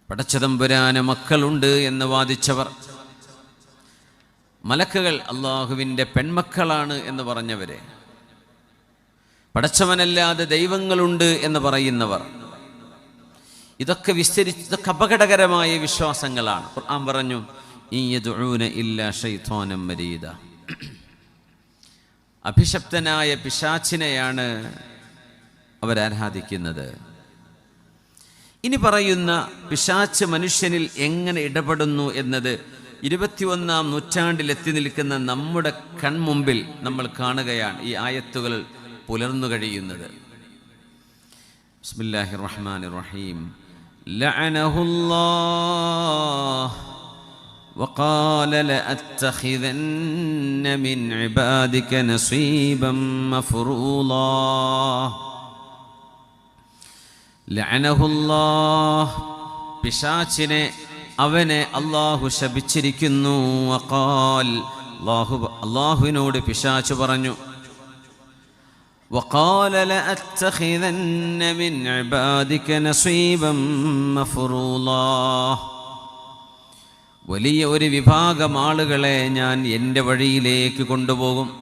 പടച്ചതമ്പുരാന് മക്കളുണ്ട് എന്ന് വാദിച്ചവർ, മലക്കുകൾ അള്ളാഹുവിൻ്റെ പെൺമക്കളാണ് എന്ന് പറഞ്ഞവരെ, പടച്ചവനല്ലാതെ ദൈവങ്ങളുണ്ട് എന്ന് പറയുന്നവർ, ഇതൊക്കെ ഇതൊക്കെ അപകടകരമായ വിശ്വാസങ്ങളാണ്. ഖുർആൻ പറഞ്ഞു, ഇയ്യദഊന ഇല്ലാ ശൈത്വാനം മരീദ, അഭിശപ്തനായ പിശാചിനെയാണ് അവരാരാധിക്കുന്നത്. ഇനി പറയുന്ന പിശാച് മനുഷ്യനിൽ എങ്ങനെ ഇടപെടുന്നു എന്നത് 21-ാം നൂറ്റാണ്ടിലെത്തി നിൽക്കുന്ന നമ്മുടെ കൺമുമ്പിൽ നമ്മൾ കാണുകയാണ് ഈ ആയത്തുകൾ പുലർന്നു കഴിയുന്നത്. ബിസ്മില്ലാഹിർ റഹ്മാനിർ റഹീം. ലഅനഹുല്ലാഹ് വഖാല ലഅത്തഖിദന്ന മിൻ ഇബാദിക നസീബൻ മഫ്റൂളാ. ലഅനഹുല്ലാഹ്, പിശാചിനെ, അവനെ അല്ലാഹു ശപിച്ചിരിക്കുന്നു. വഖാൽ, അല്ലാഹുവിനോട് പിശാച് പറഞ്ഞു, വഖാല ലഅത്തഖിദന്ന മിൻ ഇബാദിക നസീബൻ മഫ്റൂളാ, വലിയ ഒരു വിഭാഗം ആളുകളെ ഞാൻ എൻ്റെ വഴിയിലേക്ക് കൊണ്ടുപോകും.